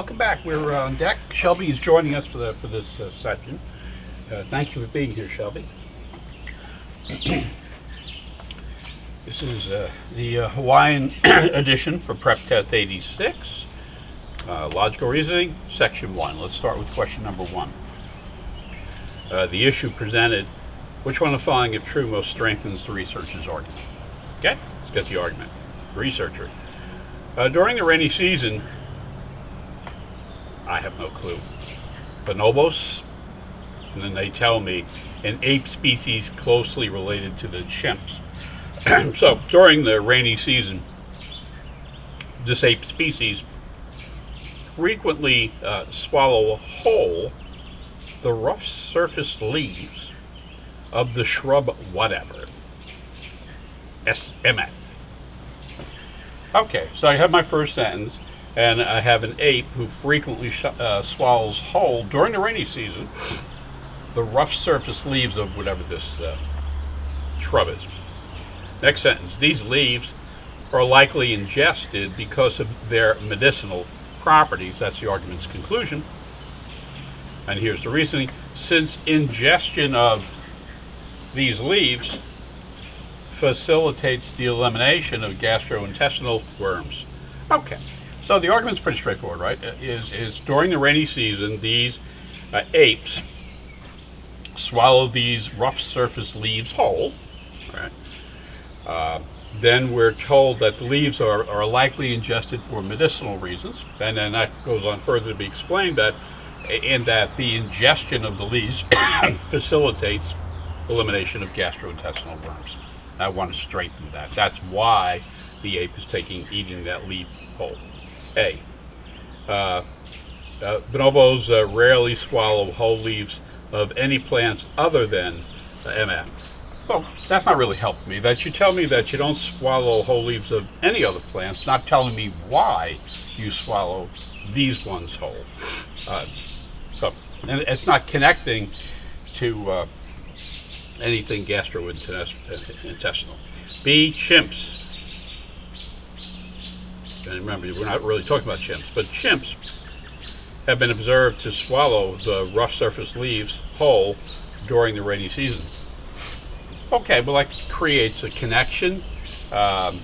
welcome back. We're on deck. Shelby is joining us for this session. Thank you for being here, Shelby. This is the Hawaiian edition for Prep Test 86. Logical reasoning, section 1. Let's start with question number 1. The issue presented, which one of the following, if true, most strengthens the researcher's argument? Okay, let's get the argument. Researcher. During the rainy season, I have no clue. Bonobos, and then they tell me, an ape species closely related to the chimps. So during the rainy season, this ape species frequently swallow whole the rough surface leaves of the shrub whatever. SMF. Okay, so I have my first sentence, and I have an ape who frequently swallows whole during the rainy season the rough surface leaves of whatever this shrub is. Next sentence, these leaves are likely ingested because of their medicinal properties. That's the argument's conclusion. And here's the reasoning. Since ingestion of these leaves facilitates the elimination of gastrointestinal worms. Okay, so the argument's pretty straightforward, right? Is during the rainy season, these apes swallow these rough surface leaves whole, right? Then we're told that the leaves are likely ingested for medicinal reasons, and then that goes on further to be explained that the ingestion of the leaves facilitates elimination of gastrointestinal worms. I want to straighten that. That's why the ape is eating that leaf whole. A. Bonobos rarely swallow whole leaves of any plants other than MF. Well, that's not really helping me. That you tell me that you don't swallow whole leaves of any other plants, not telling me why you swallow these ones whole. And it's not connecting to anything gastrointestinal. B, chimps. And remember, we're not really talking about chimps, but chimps have been observed to swallow the rough surface leaves whole during the rainy season. Okay, well, that creates a connection, but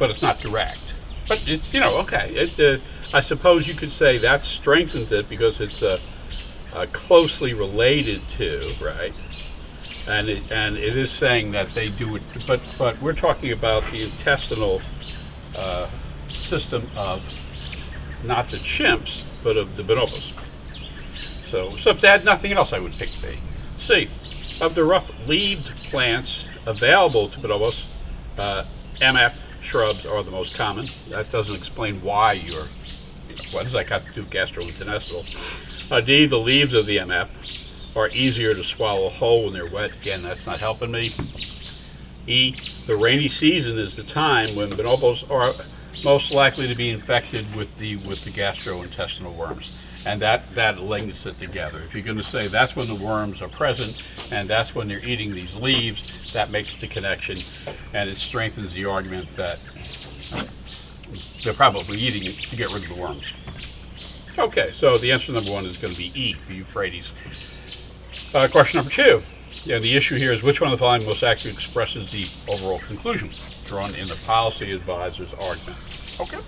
it's not direct. But it's, okay. I suppose you could say that strengthens it because it's closely related to, right? And it is saying that they do it, but we're talking about the intestinal system of not the chimps, but of the bonobos. So if they had nothing else, I would pick B. C. Of the rough-leaved plants available to bonobos, MF shrubs are the most common. That doesn't explain why what does that got to do with gastrointestinal? D. The leaves of the MF are easier to swallow whole when they're wet. Again, that's not helping me. E. The rainy season is the time when bonobos are most likely to be infected with the gastrointestinal worms. And that links it together. If you're going to say that's when the worms are present and that's when they're eating these leaves, that makes the connection, and it strengthens the argument that they're probably eating it to get rid of the worms. Okay, so the answer to number 1 is going to be E for Euphrates. Question number 2. The issue here is which one of the following most accurately expresses the overall conclusion drawn in the policy advisor's argument. Okay.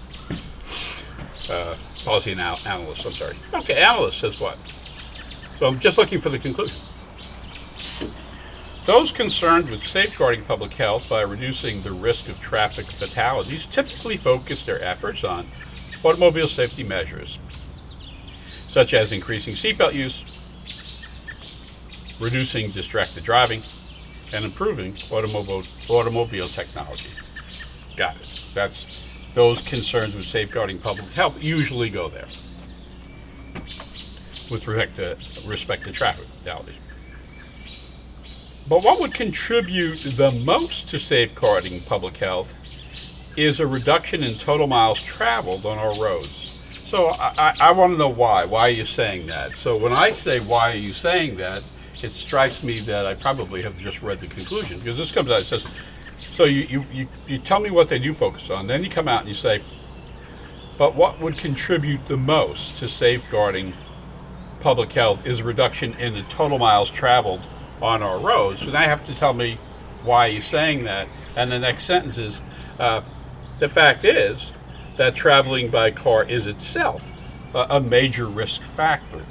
Policy analyst, I'm sorry. Okay, analyst says what? So I'm just looking for the conclusion. Those concerned with safeguarding public health by reducing the risk of traffic fatalities typically focus their efforts on automobile safety measures, such as increasing seatbelt use, reducing distracted driving, and improving automobile technology. Got it. That's those concerned with safeguarding public health usually go there with respect to traffic fatalities. But what would contribute the most to safeguarding public health is a reduction in total miles traveled on our roads. So I want to know why. Why are you saying that? So when I say why are you saying that, it strikes me that I probably have just read the conclusion, because this comes out, it says, so you tell me what they do focus on, then you come out and you say, But what would contribute the most to safeguarding public health is a reduction in the total miles traveled on our roads. So now you have to tell me why you're saying that. And the next sentence is, the fact is that traveling by car is itself a major risk factor.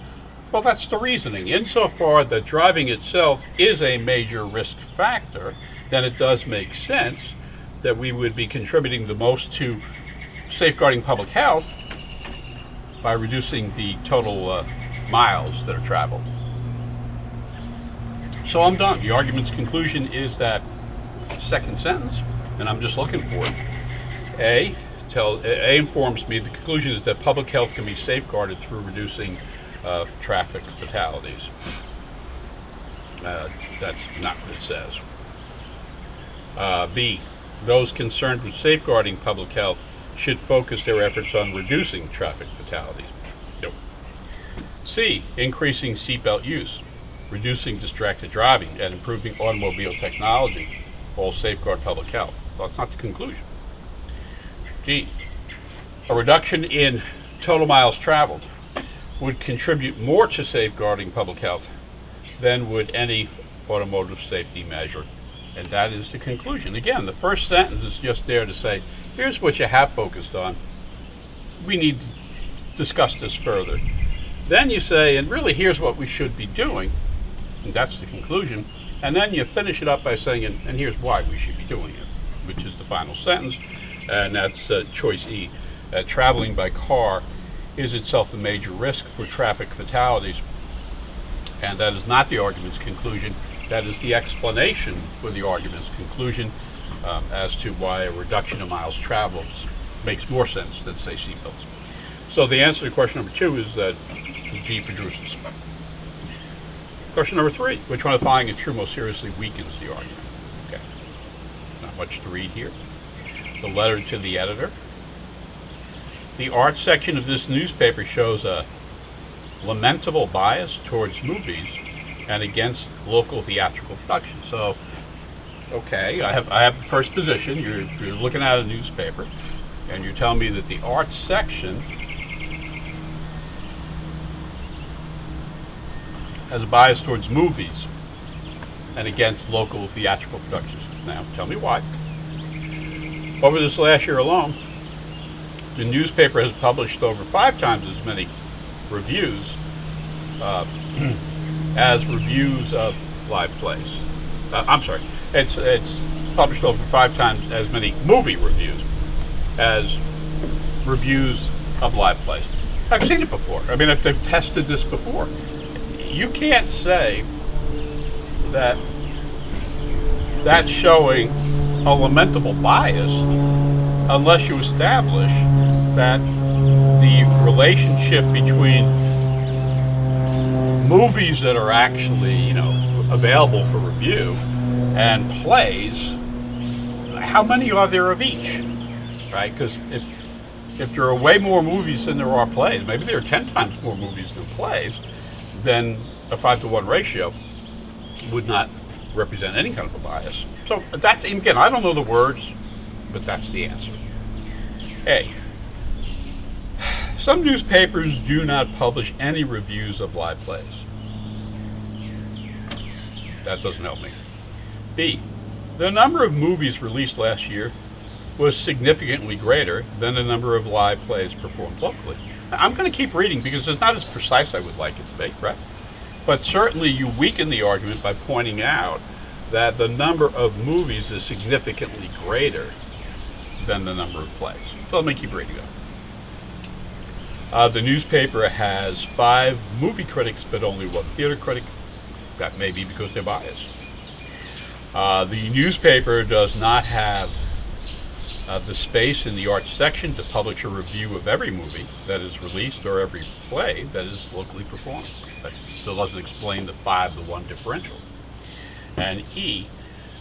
Well, that's the reasoning. Insofar that driving itself is a major risk factor, then it does make sense that we would be contributing the most to safeguarding public health by reducing the total miles that are traveled. So I'm done. The argument's conclusion is that second sentence, and I'm just looking for it. A informs me the conclusion is that public health can be safeguarded through reducing traffic fatalities. That's not what it says. B, those concerned with safeguarding public health should focus their efforts on reducing traffic fatalities. Nope. C, increasing seatbelt use, reducing distracted driving, and improving automobile technology all safeguard public health. Well, that's not the conclusion. D, a reduction in total miles traveled would contribute more to safeguarding public health than would any automotive safety measure. And that is the conclusion. Again, the first sentence is just there to say, here's what you have focused on. We need to discuss this further. Then you say, and really here's what we should be doing. And that's the conclusion. And then you finish it up by saying, and here's why we should be doing it, which is the final sentence. And that's choice E. Traveling by car is itself a major risk for traffic fatalities. And that is not the argument's conclusion. That is the explanation for the argument's conclusion as to why a reduction of miles traveled makes more sense than, say, seatbelts. So the answer to question number 2 is that G for Drusus. Question number 3, which one of the following is true most seriously weakens the argument? Okay, not much to read here. The letter to the editor. The arts section of this newspaper shows a lamentable bias towards movies and against local theatrical production. So, okay, I have the first position. You're looking at a newspaper, and you're telling me that the arts section has a bias towards movies and against local theatrical productions. Now, tell me why. Over this last year alone, the newspaper has published over 5 times as many reviews as reviews of live plays. I'm sorry, it's published over 5 times as many movie reviews as reviews of live plays. I've seen it before. I mean, they've tested this before. You can't say that that's showing a lamentable bias unless you establish that the relationship between movies that are actually, available for review and plays, how many are there of each, right? Because if there are way more movies than there are plays, maybe there are 10 times more movies than plays, then a 5-to-1 ratio would not represent any kind of a bias. So that's, again, I don't know the words, but that's the answer. A, some newspapers do not publish any reviews of live plays. That doesn't help me. B, the number of movies released last year was significantly greater than the number of live plays performed locally. I'm going to keep reading because it's not as precise as I would like it to be, right? But certainly you weaken the argument by pointing out that the number of movies is significantly greater than the number of plays. So let me keep reading up. The newspaper has 5 movie critics, but only 1 theater critic. That may be because they're biased. The newspaper does not have the space in the arts section to publish a review of every movie that is released or every play that is locally performed. That still doesn't explain the 5-to-1 differential. And E,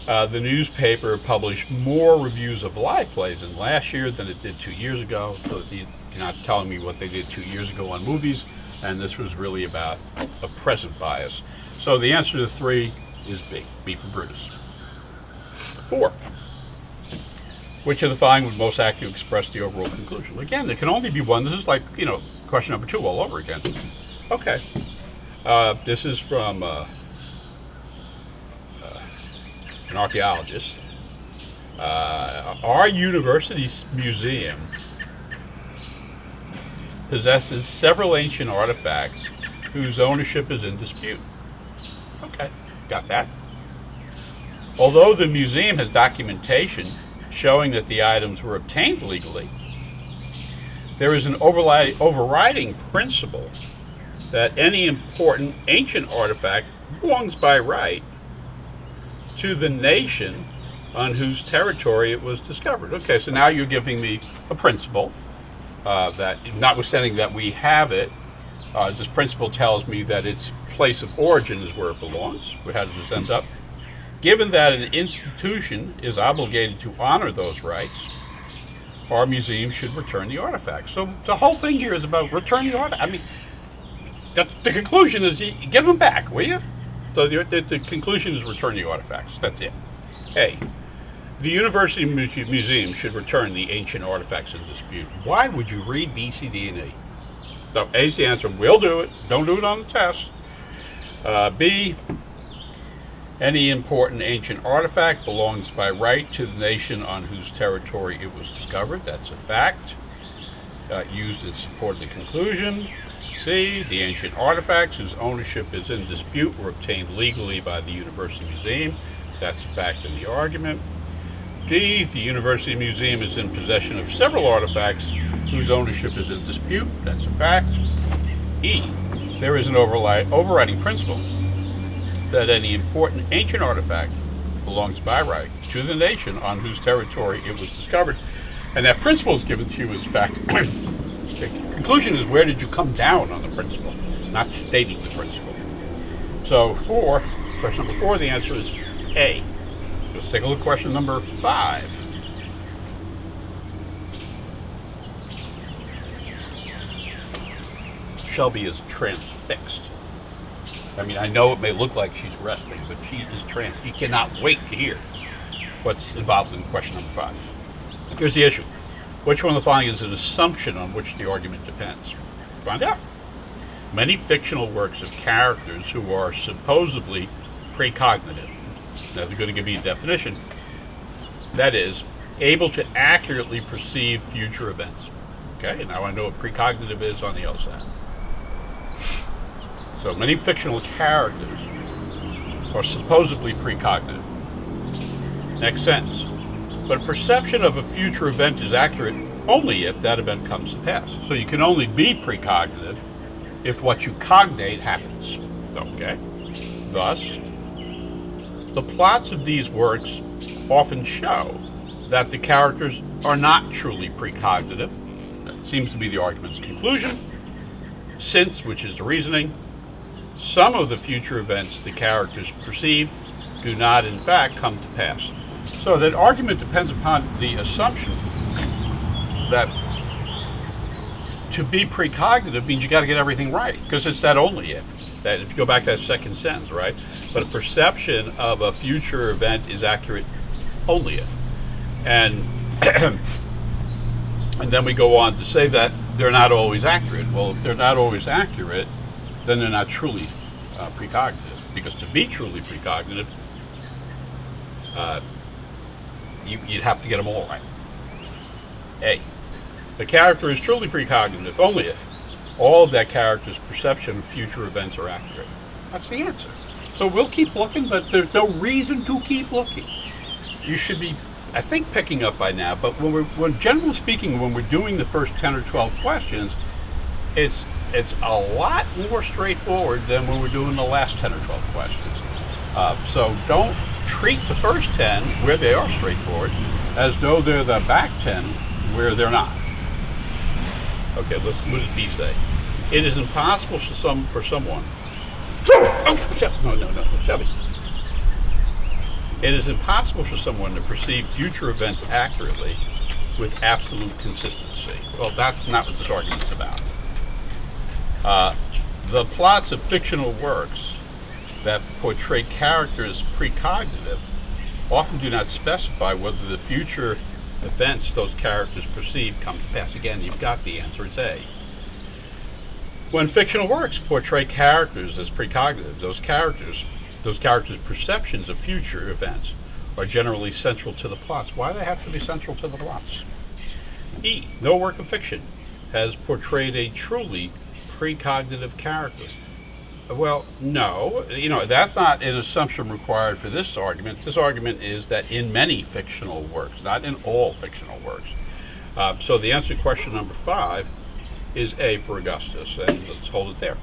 the newspaper published more reviews of live plays in last year than it did 2 years ago. So you're not telling me what they did 2 years ago on movies, and this was really about a present bias. So the answer to 3 is B for Brutus. 4. Which of the following would most accurately express the overall conclusion? Again, there can only be one. This is like, question number 2 all over again. Okay. This is from an archaeologist. Our university's museum possesses several ancient artifacts whose ownership is in dispute. Okay, got that. Although the museum has documentation showing that the items were obtained legally, there is an overriding principle that any important ancient artifact belongs by right to the nation on whose territory it was discovered. Okay, so now you're giving me a principle that, notwithstanding that we have it, this principle tells me that its place of origin is where it belongs. How does this end up? Given that an institution is obligated to honor those rights, our museum should return the artifacts. So the whole thing here is about returning the artifacts. I mean, the conclusion is you give them back, will you? So the conclusion is return the artifacts. That's it. A, the University Museum should return the ancient artifacts in dispute. Why would you read B, C, D, and E? So A's the answer. We'll do it. Don't do it on the test. B, any important ancient artifact belongs by right to the nation on whose territory it was discovered. That's a fact. Used in support of the conclusion. C, the ancient artifacts whose ownership is in dispute were obtained legally by the University Museum. That's a fact in the argument. D, the University Museum is in possession of several artifacts whose ownership is in dispute. That's a fact. E, there is an overriding principle that any important ancient artifact belongs by right to the nation on whose territory it was discovered. And that principle is given to you as fact. The conclusion is, where did you come down on the principle, not stating the principle. So question number 4, the answer is A. Let's take a look at question number 5. Shelby is transfixed. I mean, I know it may look like she's resting, but she is She cannot wait to hear what's involved in question number 5. Here's the issue. Which one of the following is an assumption on which the argument depends? Find out. Many fictional works of characters who are supposedly precognitive. Now they're going to give you a definition. That is, able to accurately perceive future events. Okay, now I know what precognitive is on the other side. So many fictional characters are supposedly precognitive. Next sentence. But a perception of a future event is accurate only if that event comes to pass. So you can only be precognitive if what you cognate happens. Okay? Thus, the plots of these works often show that the characters are not truly precognitive. That seems to be the argument's conclusion. Since, which is the reasoning, some of the future events the characters perceive do not in fact come to pass. So that argument depends upon the assumption that to be precognitive means you got to get everything right, because it's that only if. That if you go back to that second sentence, right? But a perception of a future event is accurate only if. And and then we go on to say that they're not always accurate. Well, if they're not always accurate, then they're not truly precognitive. Because to be truly precognitive, you'd have to get them all right. A, the character is truly precognitive only if all of that character's perception of future events are accurate. That's the answer. So we'll keep looking, but there's no reason to keep looking. You should be, I think, picking up by now, but when generally speaking, when we're doing the first 10 or 12 questions, it's a lot more straightforward than when we're doing the last 10 or 12 questions. So don't treat the first 10, where they are straightforward, as though they're the back 10 where they're not. Okay, what does B say? It is impossible for someone. No, Shelby. It is impossible for someone to perceive future events accurately with absolute consistency. Well, that's not what this argument's about. The plots of fictional works that portray characters precognitive often do not specify whether the future events those characters perceive come to pass. Again, you've got the answer. It's A. When fictional works portray characters as precognitive, those characters' perceptions of future events are generally central to the plots. Why do they have to be central to the plots? E. No work of fiction has portrayed a truly precognitive character. Well, no, that's not an assumption required for this argument. This argument is that in many fictional works, not in all fictional works. So the answer to question number 5 is A for Augustus, and let's hold it there.